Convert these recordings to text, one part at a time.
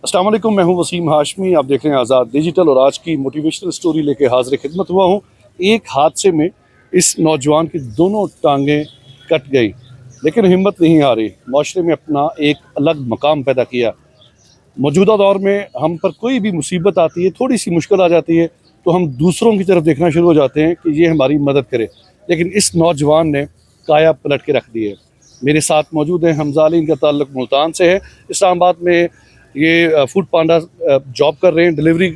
अस्सलाम वालेकुम, मैं हूं वसीम हाशमी। आप देख रहे हैं आज़ाद डिजिटल और आज की मोटिवेशनल स्टोरी लेके हाजिर खिदमत हुआ हूं। एक हादसे में इस नौजवान की दोनों टांगें कट गई, लेकिन हिम्मत नहीं हारी। माशरे में अपना एक अलग मकाम पैदा किया। मौजूदा दौर में हम पर कोई भी मुसीबत आती है, थोड़ी सी मुश्किल आ जाती है, तो हम दूसरों की तरफ देखना शुरू हो जाते हैं कि ये हमारी मदद करे, लेकिन इस नौजवान ने काया पलट के रख दी है। मेरे साथ मौजूद हैं हमजा अली, इनका ताल्लुक मुल्तान से है। इस्लामाबाद में ये फूड पांडा जॉब कर रहे हैं, डिलीवरी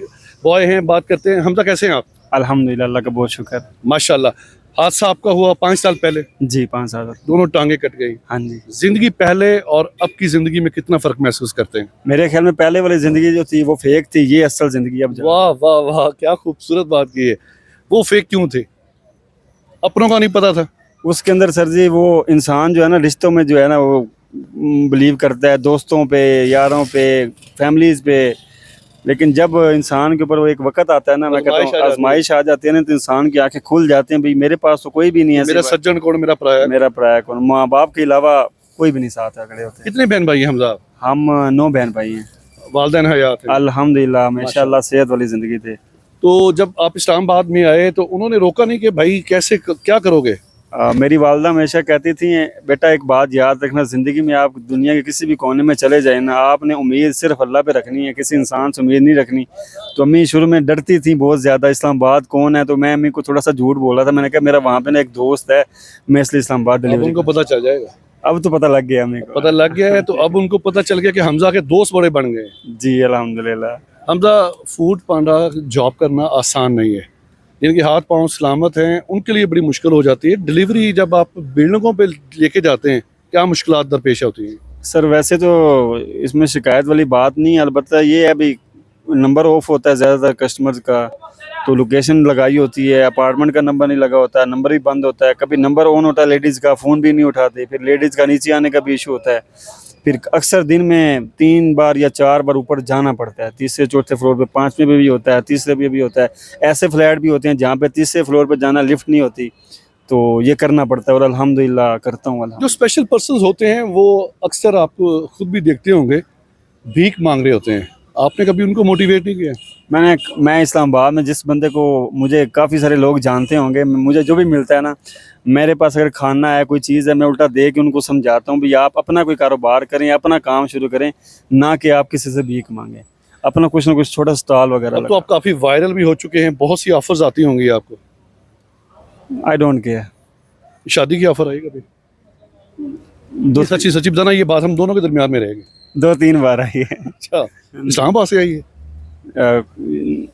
बॉय हैं। बात करते हैं। हमजा, कैसे हैं आप? अल्हम्दुलिल्लाह, अल्लाह का बहुत शुक्र। माशाल्लाह। हादसा आपका हुआ 5 साल पहले, जी 5 साल। दोनों टांगे कट गई। हाँ जी। जिंदगी पहले और अब की जिंदगी में कितना फर्क महसूस करते हैं? मेरे ख्याल में पहले वाली जिंदगी जो थी वो फेक थी, ये असल जिंदगी अब वाह वाह वाह, क्या खूबसूरत बात की है। वो फेक क्यों थे? अपनों का नहीं पता था? उसके अंदर सर जी वो इंसान जो है ना, रिश्तों में जो है ना वो बिलीव करता है, दोस्तों पे, यारों पे, फैमिलीज पे। लेकिन जब इंसान के ऊपर वो एक वक्त आता है ना, मैं कहता हूँ आजमाइश आ जाती है ना, तो इंसान की आंखें खुल जाती हैं। भाई मेरे पास तो कोई भी नहीं है, मेरा सज्जन कौन, मेरा पराया। मेरा पराया कौन, माँ बाप के अलावा कोई भी नहीं साथ है खड़े होते। कितने बहन भाई हैं हमजा? हम 9 बहन भाई हैं। वालिदैन हयात हैं? अल्हम्दुलिल्लाह, माशाल्लाह, सेहत वाली जिंदगी थे। तो जब आप इस्लामाबाद में आए तो उन्होंने रोका नहीं कि भाई कैसे क्या करोगे? मेरी वालदा हमेशा कहती थी, बेटा एक बात याद रखना, ज़िंदगी में आप दुनिया के किसी भी कोने में चले जाए ना, आपने उम्मीद सिर्फ अल्लाह पे रखनी है, किसी इंसान से उम्मीद नहीं रखनी। तो अम्मी शुरू में डरती थी बहुत ज़्यादा, इस्लामाबाद कौन है, तो मैं अम्मी को थोड़ा सा झूठ बोला था। मैंने कहा मेरा वहाँ पे ना एक दोस्त है, मैं इसलिए इस्लामाबाद डिलीवरी। उनको पता चल जाएगा? अब तो पता लग गया, अम्मी को पता लग गया है। तो अब उनको पता चल गया कि हमजा के दोस्त बड़े बन गए। जी अल्हम्दुलिल्लाह। हमजा, फूड पांडा जॉब करना आसान नहीं है। जिनके हाथ पांव सलामत हैं उनके लिए बड़ी मुश्किल हो जाती है। डिलीवरी जब आप बिल्डिंगों पे लेके जाते हैं, क्या मुश्किलात दरपेश होती हैं? सर वैसे तो इसमें शिकायत वाली बात नहीं है, अलबत्ता ये है अभी नंबर ऑफ होता है ज़्यादातर कस्टमर्स का, तो लोकेशन लगाई होती है, अपार्टमेंट का नंबर नहीं लगा होता है, नंबर भी बंद होता है, कभी नंबर ऑन होता है लेडीज़ का, फ़ोन भी नहीं उठाते, फिर लेडीज़ का नीचे आने का भी इशू होता है। फिर अक्सर दिन में 3 बार या 4 बार ऊपर जाना पड़ता है, तीसरे चौथे फ्लोर पे, 5वें पे भी होता है, तीसरे पे भी होता है। ऐसे फ्लैट भी होते हैं जहाँ पे तीसरे फ्लोर पे जाना लिफ्ट नहीं होती, तो ये करना पड़ता है और अल्हम्दुलिल्लाह करता हूँ। जो स्पेशल पर्सन होते हैं वो अक्सर आप खुद भी देखते होंगे, भीख मांग रहे होते हैं। आपने कभी उनको मोटिवेट नहीं किया? मैं इस्लामाबाद में जिस बंदे को, मुझे काफ़ी सारे लोग जानते होंगे, मुझे जो भी मिलता है ना, मेरे पास अगर खाना है, कोई चीज़ है, मैं उल्टा दे के उनको समझाता हूँ भैया आप अपना कोई कारोबार करें, अपना काम शुरू करें, ना कि आप किसी से भीख मांगें, अपना कुछ ना कुछ छोटा स्टॉल वगैरह। अब तो आप काफ़ी वायरल भी हो चुके हैं, बहुत सी ऑफर्स आती होंगी आपको। I don't care. शादी की ऑफर आई कभी? दो सच्ची सच्ची बताना, ये बात हम दोनों के दरमियान में रहेगी। 2-3 बार आई है। अच्छा, इस्लामाबाद से आई है?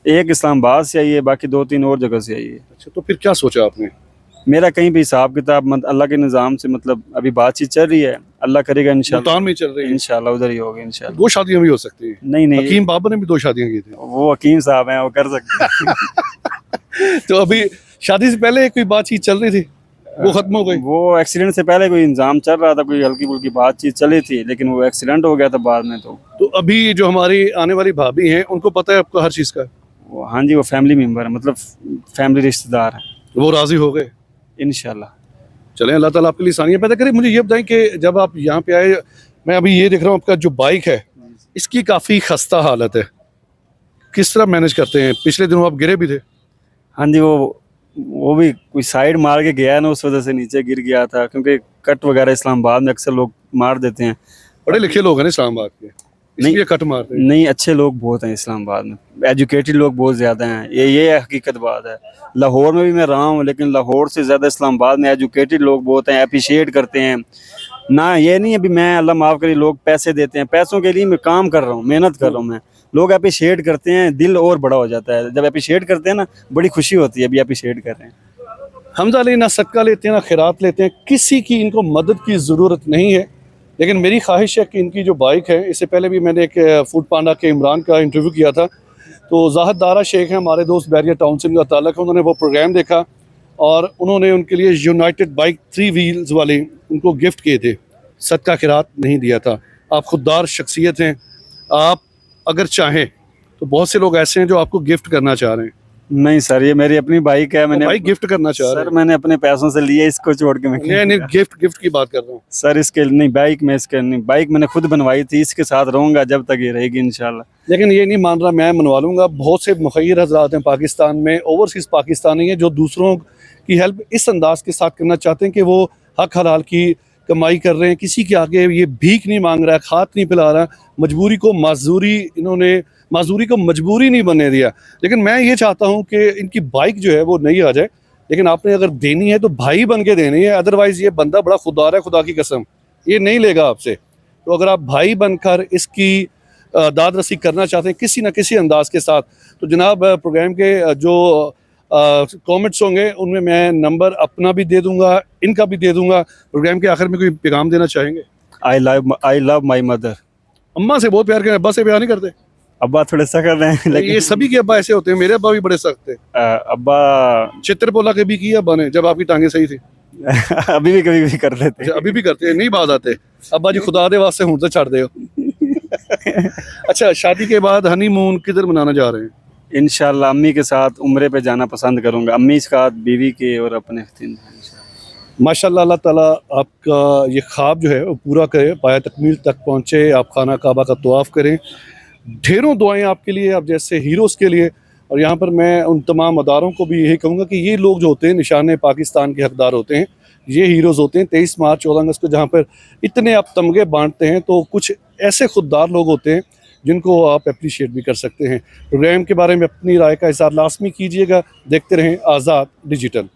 एक इस्लामाबाद से आई है, बाकी 2-3 और जगह से आई है। अच्छा, तो फिर क्या सोचा आपने? मेरा कहीं भी हिसाब किताब अल्लाह के निज़ाम से, मतलब अभी बातचीत चल रही है, अल्लाह करेगा इंशाल्लाह। मुल्तान में चल रही है? इंशाल्लाह उधर ही होगा इंशाल्लाह। 2 शादियां भी हो सकती हैं। नहीं हकीम बाबा ने भी 2 शादियां की थी। वो हकीम साहब हैं, वो कर सकते हैं। तो अभी शादी से पहले कोई बातचीत चल रही थी, वो खत्म हो गई? वो एक्सीडेंट से पहले कोई इंतजाम चल रहा था, कोई हल्की फुल्की बातचीत चली थी, लेकिन वो एक्सीडेंट हो गया था बाद में। तो अभी जो हमारी आने वाली भाभी हैं उनको पता है आपको हर चीज़ का? हाँ जी, वो फैमिली मेम्बर है, मतलब फैमिली रिश्तेदार है। वो राजी हो गए? इंशाल्लाह। चलें, अल्लाह ताला आपके लिए आसानियाँ पैदा करे। मुझे ये बताएं कि जब आप यहाँ पे आए, मैं अभी ये देख रहा हूँ आपका जो बाइक है इसकी काफ़ी खस्ता हालत है, किस तरह मैनेज करते हैं? पिछले दिनों आप गिरे भी थे। हाँ जी, वो भी कोई साइड मार के गया ना, उस वजह से नीचे गिर गया था, क्योंकि कट वगैरह इस्लामाबाद में अक्सर लोग मार देते हैं। बड़े लिखे लोग हैं इस्लामाबाद के, इसलिए कट मारते हैं। नहीं, अच्छे लोग बहुत हैं इस्लामाबाद में, एजुकेटेड लोग बहुत ज़्यादा हैं, ये हकीकत बात है। लाहौर में भी मैं रहा हूँ, लेकिन लाहौर से ज़्यादा इस्लामाबाद में एजुकेटेड लोग बहुत हैं, अप्रिशिएट करते हैं ना। ये नहीं अभी मैं, अल्लाह माफ़ करे, लोग पैसे देते हैं, पैसों के लिए मैं काम कर रहा हूँ, मेहनत कर रहा हूँ मैं, लोग अप्रिशिएट करते हैं, दिल और बड़ा हो जाता है जब अप्रिशिएट करते हैं ना, बड़ी खुशी होती है अभी अप्रिशिएट कर रहे हैं। हमजा अली ना सदका लेते हैं ना खैरात लेते हैं, किसी की इनको मदद की ज़रूरत नहीं है। लेकिन मेरी ख्वाहिश है कि इनकी जो बाइक है, इससे पहले भी मैंने एक फूड पांडा के इमरान का इंटरव्यू किया था, तो ज़ाहिद दारा शेख हैं, हमारे दोस्त बैरिया टाउन से इनका ताल्लुक है, उन्होंने वो प्रोग्राम देखा और उन्होंने उनके लिए यूनाइटेड बाइक 3 व्हील्स वाले उनको गिफ्ट किए थे, सदका खैरात नहीं दिया था। आप खुददार शख्सियत हैं, आप अगर चाहें तो बहुत से लोग ऐसे हैं जो आपको गिफ्ट करना चाह रहे हैं, नहीं सर, ये मेरी अपनी बाइक है। मैंने बाइक गिफ्ट करना चाह रहे सर मैंने अपने पैसों से लिए, इसको छोड़ के मैं हैं? नहीं गिफ्ट की बात कर रहा हूँ। सर इसके नहीं, बाइक में इसके नहीं, बाइक मैंने खुद बनवाई थी, इसके साथ रहूंगा जब तक ये रहेगी इंशाल्लाह। लेकिन ये नहीं मान रहा मैं मनवा लूंगा। बहुत से मुखय्यर हजरात हैं पाकिस्तान में, ओवरसीज़ पाकिस्तानी हैं, जो दूसरों की हेल्प इस अंदाज के साथ करना चाहते हैं कि वो हक हलाल की कमाई कर रहे हैं, किसी के आगे ये भीख नहीं मांग रहा है, खात नहीं पिला रहा, मजबूरी को माजूरी, इन्होंने माजूरी को मजबूरी नहीं बनने दिया। लेकिन मैं ये चाहता हूँ कि इनकी बाइक जो है वो नहीं आ जाए, लेकिन आपने अगर देनी है तो भाई बन के देनी है, अदरवाइज़ ये बंदा बड़ा खुददार है, खुदा की कसम ये नहीं लेगा आपसे। तो अगर आप भाई बनकर इसकी दाद रसी करना चाहते हैं किसी न किसी अंदाज के साथ, तो जनाब प्रोग्राम के जो कमेंट्स होंगे उनमें मैं नंबर अपना भी दे दूंगा, इनका भी दे दूंगा। प्रोग्राम के आखिर में कोई पैगाम देना चाहेंगे? I love my mother. अम्मा से बहुत प्यार करें, अब्बा से प्यार नहीं करते? अब्बा थोड़े सख्त हैं लेकिन ये सभी के अब्बा ऐसे होते हैं, मेरे अब्बा भी बड़े सख्त थे। अब्बा चित्रपोला के भी किया अब्बा ने जब आपकी टांगे सही थी? अभी भी कभी भी कर लेते अच्छा, अभी भी करते हैं? नहीं बात आते अब्बा जी, खुदा दे वास्ते हूं तो छड़ दे। अच्छा, शादी के बाद हनीमून किधर मनाना जा रहे हैं? इंशाल्लाह अम्मी के साथ उम्रे पे जाना पसंद करूंगा, अम्मी के साथ, बीवी के और अपने माशाल्लाह, अल्लाह ताला आपका ये ख्वाब जो है वो पूरा करे, पाया तकमील तक पहुँचे, आप खाना काबा का तवाफ़ करें। ढेरों दुआएं आपके लिए, आप जैसे हीरोज़ के लिए। और यहाँ पर मैं उन तमाम अदारों को भी यही कहूँगा कि ये लोग जो होते हैं निशान पाकिस्तान के हकदार होते हैं, ये हीरोज़ होते हैं। 23 मार्च 14 अगस्त को जहाँ पर इतने आप तमगे बांटते हैं, तो कुछ ऐसे खुददार लोग होते हैं जिनको आप अप्रिशिएट भी कर सकते हैं। प्रोग्राम के बारे में अपनी राय का इज़हार लाजमी कीजिएगा। देखते रहें आज़ाद डिजिटल।